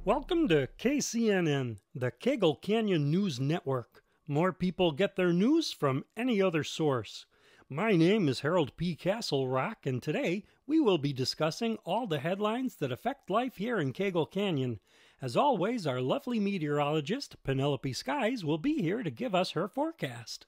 Welcome to KCNN, the Kagel Canyon News Network. More people get their news from any other source. My name is Harold P. Castlerock, and today we will be discussing all the headlines that affect life here in Kagel Canyon. As always, our lovely meteorologist, Penelope Skies, will be here to give us her forecast.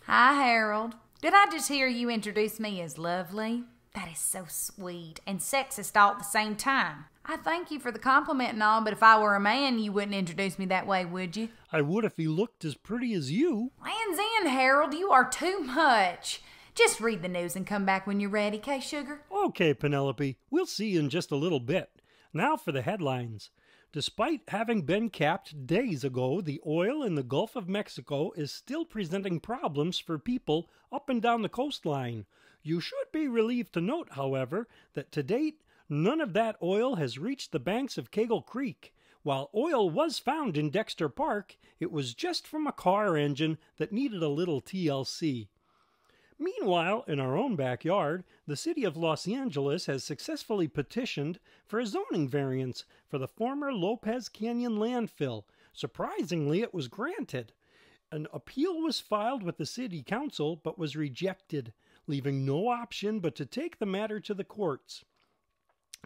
Hi, Harold. Did I just hear you introduce me as lovely? That is so sweet and sexist all at the same time. I thank you for the compliment and all, but if I were a man, you wouldn't introduce me that way, would you? I would if he looked as pretty as you. Lands in, Harold. You are too much. Just read the news and come back when you're ready, Sugar? Okay, Penelope. We'll see you in just a little bit. Now for the headlines. Despite having been capped days ago, the oil in the Gulf of Mexico is still presenting problems for people up and down the coastline. You should be relieved to note, however, that to date, none of that oil has reached the banks of Kagel Creek. While oil was found in Dexter Park, it was just from a car engine that needed a little TLC. Meanwhile, in our own backyard, the city of Los Angeles has successfully petitioned for a zoning variance for the former Lopez Canyon landfill. Surprisingly, it was granted. An appeal was filed with the city council but was rejected, leaving no option but to take the matter to the courts.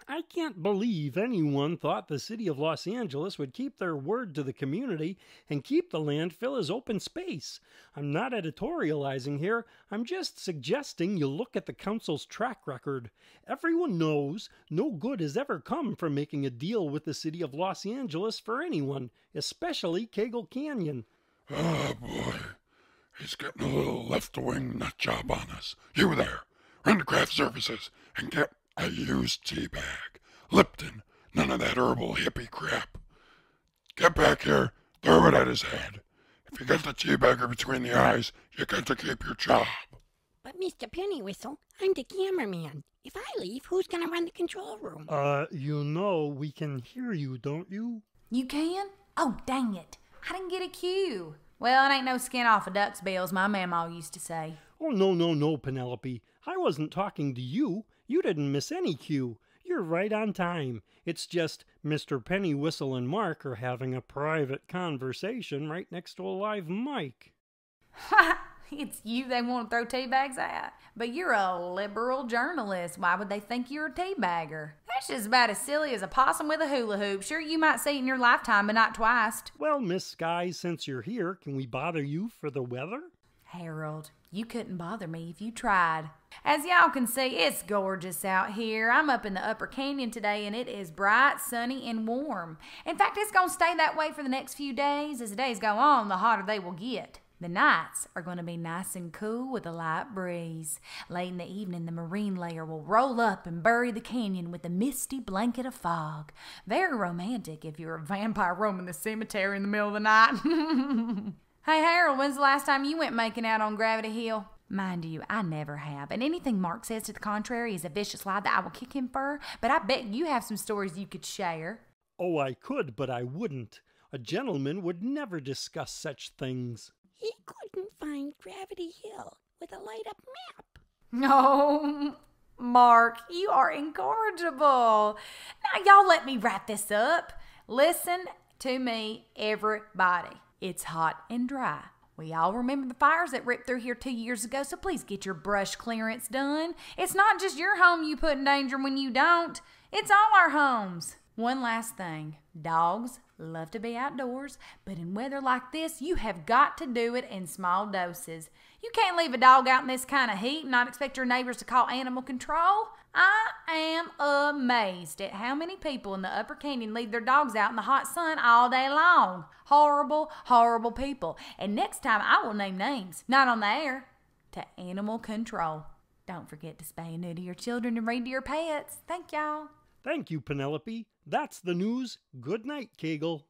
I can't believe anyone thought the city of Los Angeles would keep their word to the community and keep the landfill as open space. I'm not editorializing here. I'm just suggesting you look at the council's track record. Everyone knows no good has ever come from making a deal with the city of Los Angeles for anyone, especially Kagel Canyon. Oh boy, he's getting a little left-wing nut job on us. You there, run to craft services and get a used tea bag. Lipton, none of that herbal hippie crap. Get back here, throw it at his head. If you get the tea bagger between the eyes, you got to keep your job. But Mr. Pennywhistle, I'm the cameraman. If I leave, who's gonna run the control room? We can hear you, don't you? You can? Oh, dang it. I didn't get a cue. Well, it ain't no skin off a duck's bills, my mama used to say. Oh, no, Penelope. I wasn't talking to you. You didn't miss any cue. You're right on time. It's just Mr. Pennywhistle and Mark are having a private conversation right next to a live mic. Ha! It's you they want to throw tea bags at. But you're a liberal journalist. Why would they think you're a tea bagger? That's just about as silly as a possum with a hula hoop. Sure, you might see it in your lifetime, but not twice. Well, Miss Skies, since you're here, can we bother you for the weather? Harold, you couldn't bother me if you tried. As y'all can see, it's gorgeous out here. I'm up in the Upper Canyon today, and it is bright, sunny, and warm. In fact, it's going to stay that way for the next few days. As the days go on, the hotter they will get. The nights are going to be nice and cool with a light breeze. Late in the evening, the marine layer will roll up and bury the canyon with a misty blanket of fog. Very romantic if you're a vampire roaming the cemetery in the middle of the night. Hey, Harold, when's the last time you went making out on Gravity Hill? Mind you, I never have, and anything Mark says to the contrary is a vicious lie that I will kick him for, but I bet you have some stories you could share. Oh, I could, but I wouldn't. A gentleman would never discuss such things. He couldn't find Gravity Hill with a light-up map. No, Mark, you are incorrigible. Now, y'all let me wrap this up. Listen to me, everybody. It's hot and dry. We all remember the fires that ripped through here 2 years ago, so please get your brush clearance done. It's not just your home you put in danger when you don't. It's all our homes. One last thing. Dogs love to be outdoors, but in weather like this, you have got to do it in small doses. You can't leave a dog out in this kind of heat and not expect your neighbors to call animal control. I am amazed at how many people in the Upper Canyon leave their dogs out in the hot sun all day long. Horrible, horrible people. And next time I will name names, not on the air, to animal control. Don't forget to spay and neuter your children and read to your pets. Thank y'all. Thank you, Penelope. That's the news. Good night, Kagel.